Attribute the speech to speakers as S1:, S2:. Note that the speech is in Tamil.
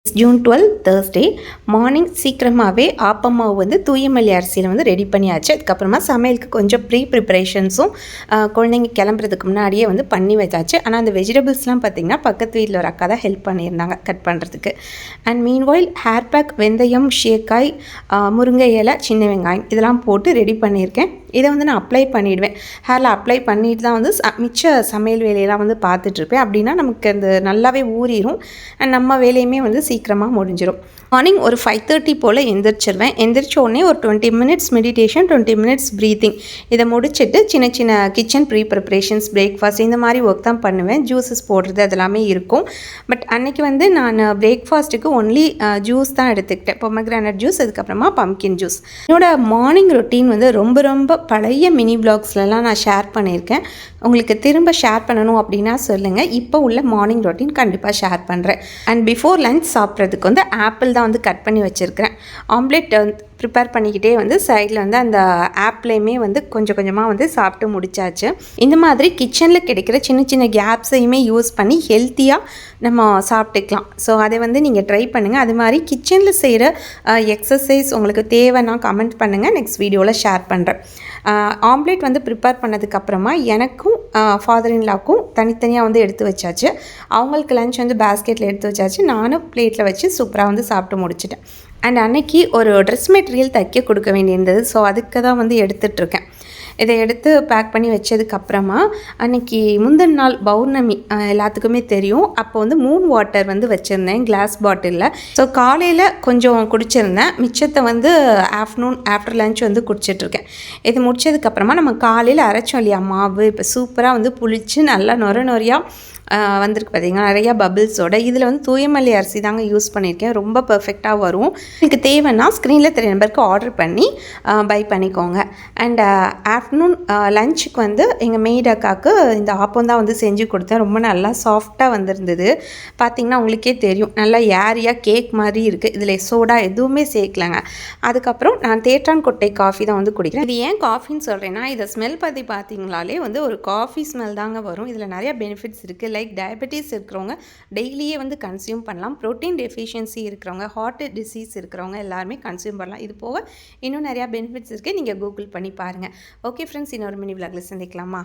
S1: ஜூன் 12 தேர்ஸ்டே மார்னிங் சீக்கிரமாகவே ஆப்பமாவு வந்து தூயமல்லி அரிசியில் வந்து ரெடி பண்ணியாச்சு. அதுக்கப்புறமா சமையலுக்கு கொஞ்சம் ப்ரிப்ரேஷன்ஸும் குழந்தைங்க கிளம்புறதுக்கு முன்னாடியே வந்து பண்ணி வச்சாச்சு. ஆனால் அந்த வெஜிடபிள்ஸ்லாம் பார்த்திங்கன்னா பக்கத்து வீட்டில் ஒரு அக்கா தான் ஹெல்ப் பண்ணியிருந்தாங்க கட் பண்ணுறதுக்கு. அண்ட் மீன்வாயில் ஹேர் பேக், வெந்தயம், ஷேக்காய், முருங்கை இலை, சின்ன வெங்காயம் இதெல்லாம் போட்டு ரெடி பண்ணியிருக்கேன். இதை வந்து நான் அப்ளை பண்ணிவிடுவேன். ஹேரில் அப்ளை பண்ணிட்டு தான் வந்து மிச்ச சமையல் வேலையெல்லாம் வந்து பார்த்துட்ருப்பேன். அப்படின்னா நமக்கு அந்த நல்லாவே ஊறிடும். அண்ட் நம்ம வேலையுமே வந்து சீக்கிரமாக முடிஞ்சிடும். மார்னிங் ஒரு 5:30 போல் எந்திரிச்சிருவேன். எந்திரிச்ச உடனே ஒரு 20 மினிட்ஸ் மெடிடேஷன், 20 மினிட்ஸ் ப்ரீத்திங் இதை முடிச்சுட்டு சின்ன சின்ன கிச்சன் ப்ரிப்ரேஷன்ஸ், பிரேக்ஃபாஸ்ட் இந்த மாதிரி ஒர்க் தான் பண்ணுவேன். ஜூஸஸ் போடுறது அதெல்லாமே இருக்கும். பட் அன்றைக்கி வந்து நான் பிரேக்ஃபாஸ்ட்டுக்கு ஒன்லி ஜூஸ் தான் எடுத்துக்கிட்டேன். பொமக்ரானட் ஜூஸ், அதுக்கப்புறமா பம்கின் ஜூஸ். என்னோடய மார்னிங் ரொட்டீன் வந்து ரொம்ப பழைய மினி வ்ளாக்ஸ்லாம் நான் ஷேர் பண்ணியிருக்கேன். உங்களுக்கு திரும்ப ஷேர் பண்ணணும் அப்படின்னா சொல்லுங்கள். இப்போ உள்ள மார்னிங் ரொட்டீன் கண்டிப்பாக ஷேர் பண்ணுறேன். அண்ட் பிஃபோர் லஞ்ச் சாப்பிட்றதுக்கு வந்து ஆப்பிள் தான் வந்து கட் பண்ணி வச்சுருக்கிறேன். ஆம்லேட் ப்ரிப்பேர் பண்ணிக்கிட்டே வந்து சைடில் வந்து அந்த ஆப்லேயுமே வந்து கொஞ்சம் கொஞ்சமாக வந்து சாப்பிட்டு முடிச்சாச்சு. இந்த மாதிரி கிச்சனில் கிடைக்கிற சின்ன சின்ன கேப்ஸையுமே யூஸ் பண்ணி ஹெல்த்தியாக நம்ம சாப்பிட்டுக்கலாம். ஸோ அதை வந்து நீங்கள் ட்ரை பண்ணுங்கள். அது மாதிரி கிச்சனில் செய்கிற எக்ஸசைஸ் உங்களுக்கு தேவைன்னா கமெண்ட் பண்ணுங்கள். நெக்ஸ்ட் வீடியோவில் ஷேர் பண்ணுறேன். ஆம்லேட் வந்து ப்ரிப்பேர் பண்ணதுக்கப்புறமா எனக்கும் ஃபாதர் இன்லாவுக்கும் தனித்தனியாக வந்து எடுத்து வச்சாச்சு. அவங்களுக்கு லஞ்ச் வந்து பேஸ்கெட்டில் எடுத்து வச்சாச்சு. நானும் பிளேட்டில் வச்சு சூப்பராக வந்து சாப்பிட்டு முடிச்சிட்டேன். அண்ட் அன்னைக்கு ஒரு ட்ரெஸ் மெட்டீரியல் தைக்க கொடுக்க வேண்டியிருந்தது. ஸோ அதுக்கு தான் வந்து எடுத்துகிட்ருக்கேன். இதை எடுத்து பேக் பண்ணி வச்சதுக்கப்புறமா அன்றைக்கி முந்தின நாள் பௌர்ணமி எல்லாத்துக்குமே தெரியும். அப்போ வந்து மூன் வாட்டர் வந்து வச்சுருந்தேன் கிளாஸ் பாட்டிலில். ஸோ காலையில் கொஞ்சம் குடிச்சிருந்தேன். மிச்சத்தை வந்து ஆஃப்டர் லஞ்ச் வந்து குடிச்சிட்ருக்கேன். இது முடிச்சதுக்கப்புறமா நம்ம காலையில் அரைச்சோம் இல்லையா மாவு, இப்போ சூப்பராக வந்து புளிச்சு நல்லா நொறையாக வந்திருக்கு பார்த்திங்கன்னா, நிறையா பபிள்ஸோட. இதில் வந்து தூயமல்லி அரிசி தாங்க யூஸ் பண்ணியிருக்கேன். ரொம்ப பர்ஃபெக்டாக வரும். எனக்கு தேவைன்னா ஸ்க்ரீனில் தெரிய நம்பருக்கு ஆர்டர் பண்ணி பை பண்ணிக்கோங்க. அண்ட் ஆஃப்டர்நூன் லஞ்சுக்கு வந்து எங்கள் மெய்ட் அக்காவுக்கு இந்த ஆப்பம் தான் வந்து செஞ்சு கொடுத்தேன். ரொம்ப நல்லா சாஃப்டாக வந்திருந்தது. பார்த்திங்கன்னா உங்களுக்கே தெரியும், நல்லா ஏரியாக கேக் மாதிரி இருக்குது. இதில் சோடா எதுவுமே சேர்க்கலைங்க. அதுக்கப்புறம் நான் தேற்றான் கொட்டை காஃபி தான் வந்து குடிக்கிறேன். இது ஏன் காஃபின்னு சொல்கிறேன்னா, இதை ஸ்மெல் பற்றி பார்த்தீங்களாலே வந்து ஒரு காஃபி ஸ்மெல் தாங்க வரும். இதில் நிறையா பெனிஃபிட்ஸ் இருக்குது. லைக் டயபெட்டிஸ் இருக்கிறவங்க டெய்லியே வந்து கன்சியூம் பண்ணலாம். ப்ரோட்டீன் டெஃபிஷியன்சி இருக்கிறவங்க, ஹார்ட் டிசீஸ் இருக்கிறவங்க எல்லாருமே கன்சியூம் பண்ணலாம். இது போக இன்னும் நிறையா பெனிஃபிட்ஸ் இருக்குது. நீங்கள் கூகுள் பண்ணி பாருங்கள். ஓகே ஃப்ரெண்ட்ஸ், இன்னொரு மினி விளாகில் சந்திக்கலாமா?